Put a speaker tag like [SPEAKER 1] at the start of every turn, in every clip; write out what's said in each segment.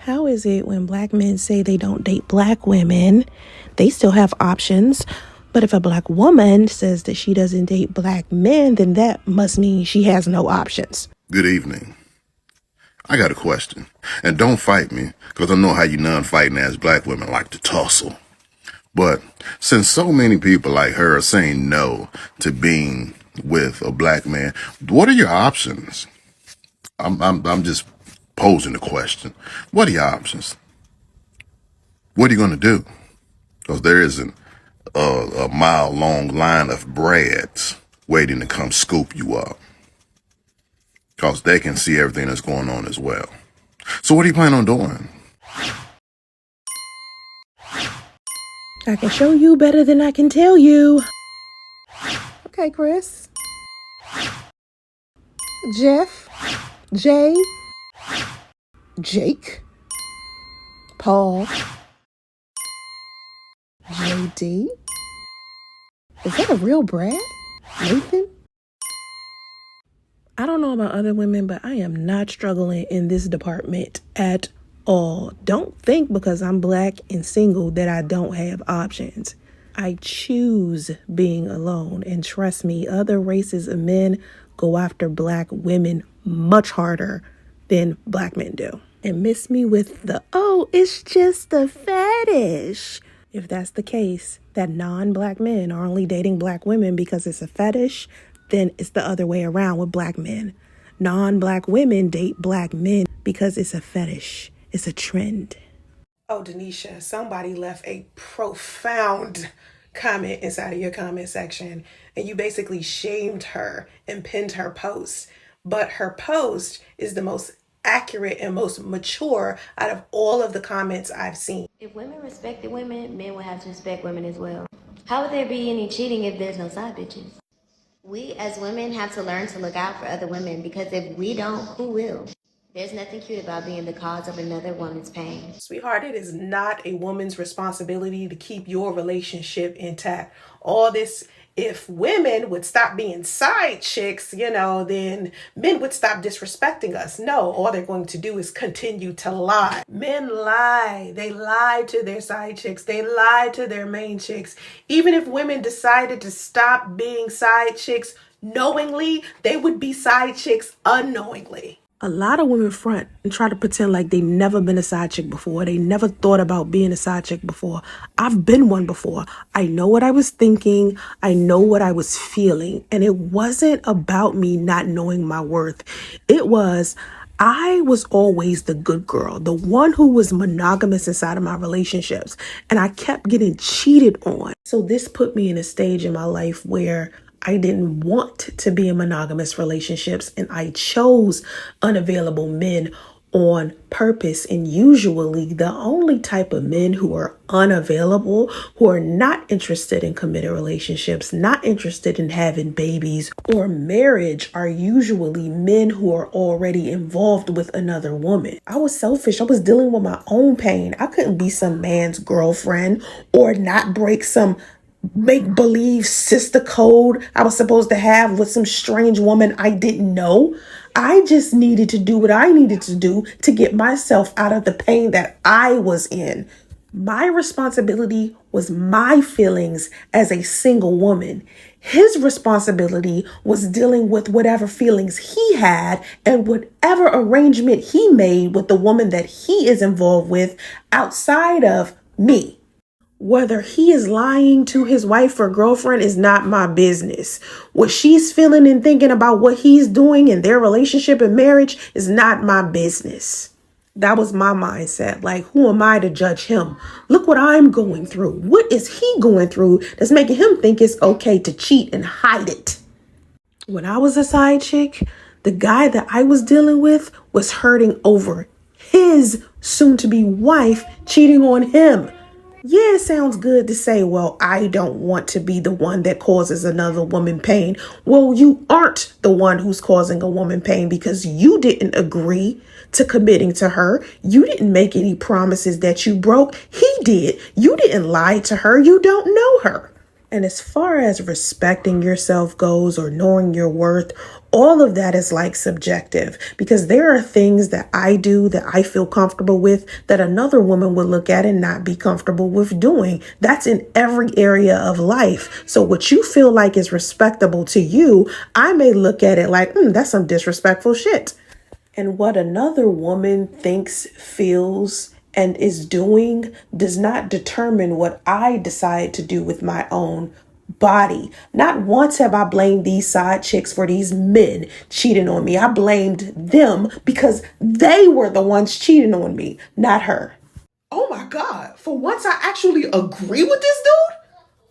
[SPEAKER 1] How is it when black men say they don't date black women, they still have options? But if a black woman says that she doesn't date black men, then that must mean she has no options.
[SPEAKER 2] Good evening. I got a question. And don't fight me, because I know how you non-fighting ass black women like to tussle. But since so many people like her are saying no to being with a black man, what are your options? I'm just posing the question. What are your options? What are you going to do? Because there isn't a mile-long line of brads waiting to come scoop you up. Because they can see everything that's going on as well. So what do you plan on doing?
[SPEAKER 1] I can show you better than I can tell you. Okay, Chris. Jeff. Jay. Jake. Paul. JD. Is that a real Brad? Nathan? I don't know about other women, but I am not struggling in this department at all. Don't think because I'm black and single that I don't have options. I choose being alone, and trust me, other races of men go after black women much harder than black men do. And miss me with the, oh, it's just a fetish. If that's the case, that non-black men are only dating black women because it's a fetish, then it's the other way around with black men. Non-black women date black men because it's a fetish. It's a trend. Oh, Denisha, somebody left a profound comment inside of your comment section, and you basically shamed her and pinned her post. But her post is the most accurate and most mature out of all of the comments I've seen.
[SPEAKER 3] If women respected women, men would have to respect women as well. How would there be any cheating if there's no side bitches? We as women have to learn to look out for other women, because if we don't, who will? There's nothing cute about being the cause of another woman's pain.
[SPEAKER 1] Sweetheart, it is not a woman's responsibility to keep your relationship intact. All this, if women would stop being side chicks, then men would stop disrespecting us. No, all they're going to do is continue to lie. Men lie. They lie to their side chicks. They lie to their main chicks. Even if women decided to stop being side chicks knowingly, they would be side chicks unknowingly. A lot of women front and try to pretend like they never been a side chick before. They never thought about being a side chick before. I've been one before. I know what I was thinking. I know what I was feeling. And it wasn't about me not knowing my worth. I was always the good girl, the one who was monogamous inside of my relationships. And I kept getting cheated on. So this put me in a stage in my life where I didn't want to be in monogamous relationships, and I chose unavailable men on purpose. And usually the only type of men who are unavailable, who are not interested in committed relationships, not interested in having babies or marriage, are usually men who are already involved with another woman. I was selfish. I was dealing with my own pain. I couldn't be some man's girlfriend or not break some make-believe sister code I was supposed to have with some strange woman I didn't know. I just needed to do what I needed to do to get myself out of the pain that I was in. My responsibility was my feelings as a single woman. His responsibility was dealing with whatever feelings he had and whatever arrangement he made with the woman that he is involved with outside of me. Whether he is lying to his wife or girlfriend is not my business. What she's feeling and thinking about what he's doing in their relationship and marriage is not my business. That was my mindset. Like, who am I to judge him? Look what I'm going through. What is he going through that's making him think it's okay to cheat and hide it? When I was a side chick, the guy that I was dealing with was hurting over his soon-to-be wife cheating on him. Yeah, it sounds good to say, well, I don't want to be the one that causes another woman pain. Well, you aren't the one who's causing a woman pain because you didn't agree to committing to her. You didn't make any promises that you broke. He did. You didn't lie to her. You don't know her. And as far as respecting yourself goes or knowing your worth, all of that is like subjective because there are things that I do that I feel comfortable with that another woman would look at and not be comfortable with doing. That's in every area of life. So what you feel like is respectable to you, I may look at it like, that's some disrespectful shit. And what another woman thinks, feels, and is doing does not determine what I decide to do with my own body. Not once have I blamed these side chicks for these men cheating on me. I blamed them because they were the ones cheating on me, not her. Oh my God. For once I actually agree with this dude?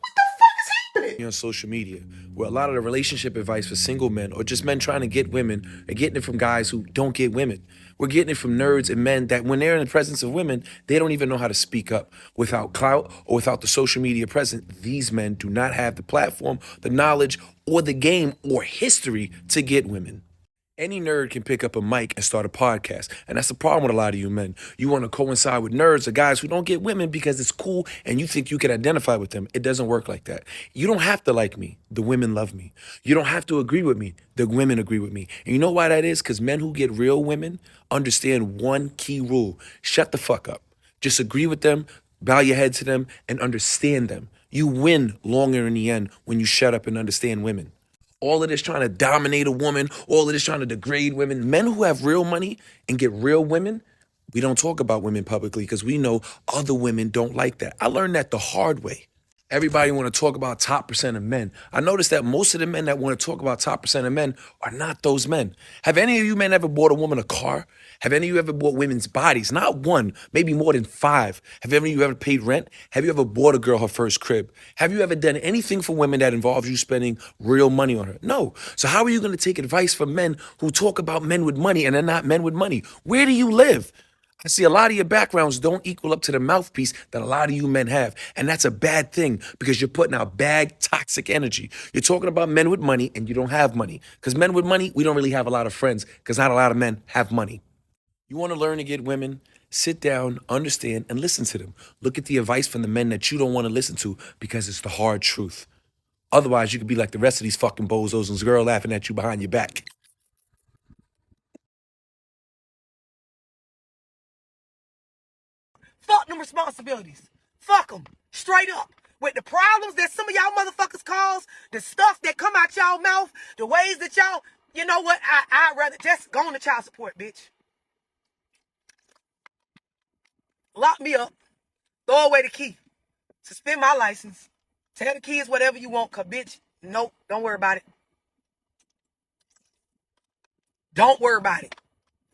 [SPEAKER 1] What the fuck is happening?
[SPEAKER 4] On social media, where a lot of the relationship advice for single men or just men trying to get women are getting it from guys who don't get women. We're getting it from nerds and men that when they're in the presence of women, they don't even know how to speak up. Without clout or without the social media present, these men do not have the platform, the knowledge, or the game or history to get women. Any nerd can pick up a mic and start a podcast. And that's the problem with a lot of you men. You want to coincide with nerds or guys who don't get women because it's cool and you think you can identify with them. It doesn't work like that. You don't have to like me. The women love me. You don't have to agree with me. The women agree with me. And you know why that is? Because men who get real women understand one key rule. Shut the fuck up. Just agree with them, bow your head to them, and understand them. You win longer in the end when you shut up and understand women. All of this trying to dominate a woman, all of this trying to degrade women. Men who have real money and get real women, we don't talk about women publicly because we know other women don't like that. I learned that the hard way. Everybody want to talk about top percent of men. I noticed that most of the men that want to talk about top percent of men are not those men. Have any of you men ever bought a woman a car? Have any of you ever bought women's bodies? Not one, maybe more than 5. Have any of you ever paid rent? Have you ever bought a girl her first crib? Have you ever done anything for women that involves you spending real money on her? No. So how are you going to take advice from men who talk about men with money and they're not men with money? Where do you live? I see a lot of your backgrounds don't equal up to the mouthpiece that a lot of you men have. And that's a bad thing because you're putting out bad, toxic energy. You're talking about men with money and you don't have money. Because men with money, we don't really have a lot of friends because not a lot of men have money. You want to learn to get women? Sit down, understand, and listen to them. Look at the advice from the men that you don't want to listen to because it's the hard truth. Otherwise, you could be like the rest of these fucking bozos and this girl laughing at you behind your back.
[SPEAKER 5] Fuck them responsibilities. Fuck them. Straight up. With the problems that some of y'all motherfuckers cause, the stuff that come out y'all mouth, the ways that y'all, you know what, I'd rather just go on to child support, bitch. Lock me up. Throw away the key. Suspend my license. Tell the kids whatever you want, cause bitch, nope, don't worry about it. Don't worry about it.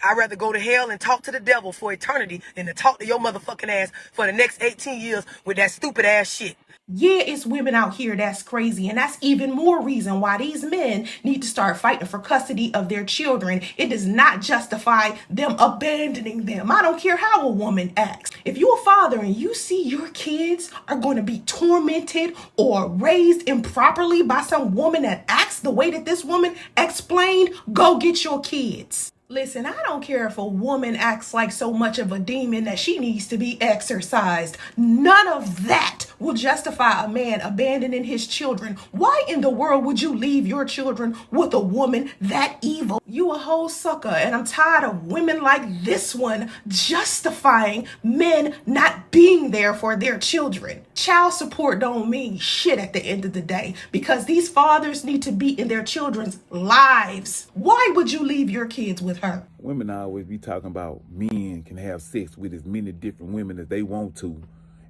[SPEAKER 5] I'd rather go to hell and talk to the devil for eternity than to talk to your motherfucking ass for the next 18 years with that stupid ass shit.
[SPEAKER 1] Yeah, it's women out here that's crazy. And that's even more reason why these men need to start fighting for custody of their children. It does not justify them abandoning them. I don't care how a woman acts. If you're a father and you see your kids are going to be tormented or raised improperly by some woman that acts the way that this woman explained, go get your kids. Listen, I don't care if a woman acts like so much of a demon that she needs to be exorcised. None of that will justify a man abandoning his children. Why in the world would you leave your children with a woman that evil? You a whole sucker, and I'm tired of women like this one justifying men not being there for their children. Child support don't mean shit at the end of the day because these fathers need to be in their children's lives. Why would you leave your kids with her?
[SPEAKER 6] Women always be talking about men can have sex with as many different women as they want to,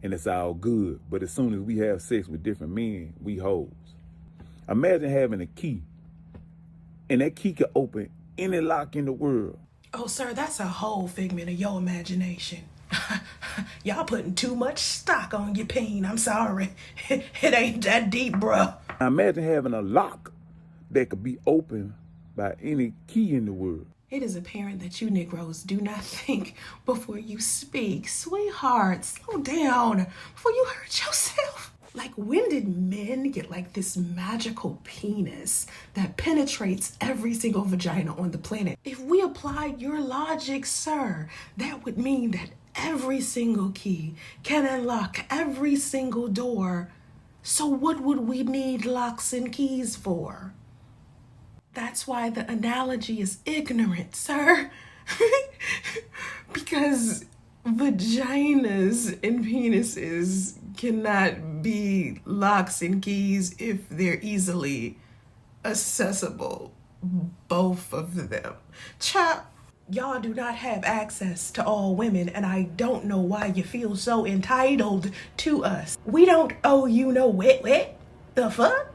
[SPEAKER 6] and it's all good. But as soon as we have sex with different men, we hoes. Imagine having a key, and that key could open any lock in the world.
[SPEAKER 1] Oh, sir, that's a whole figment of your imagination. Y'all putting too much stock on your pain. I'm sorry. It ain't that deep, bruh.
[SPEAKER 6] Now imagine having a lock that could be opened by any key in the world.
[SPEAKER 1] It is apparent that you Negroes do not think before you speak. Sweetheart, slow down before you hurt yourself. Like, when did men get like this magical penis that penetrates every single vagina on the planet? If we applied your logic, sir, that would mean that every single key can unlock every single door So what would we need locks and keys for? That's why the analogy is ignorant, sir. Because vaginas and penises cannot be locks and keys if they're easily accessible. Both of them. Child, y'all do not have access to all women, and I don't know why you feel so entitled to us. We don't owe you no wet. The fuck?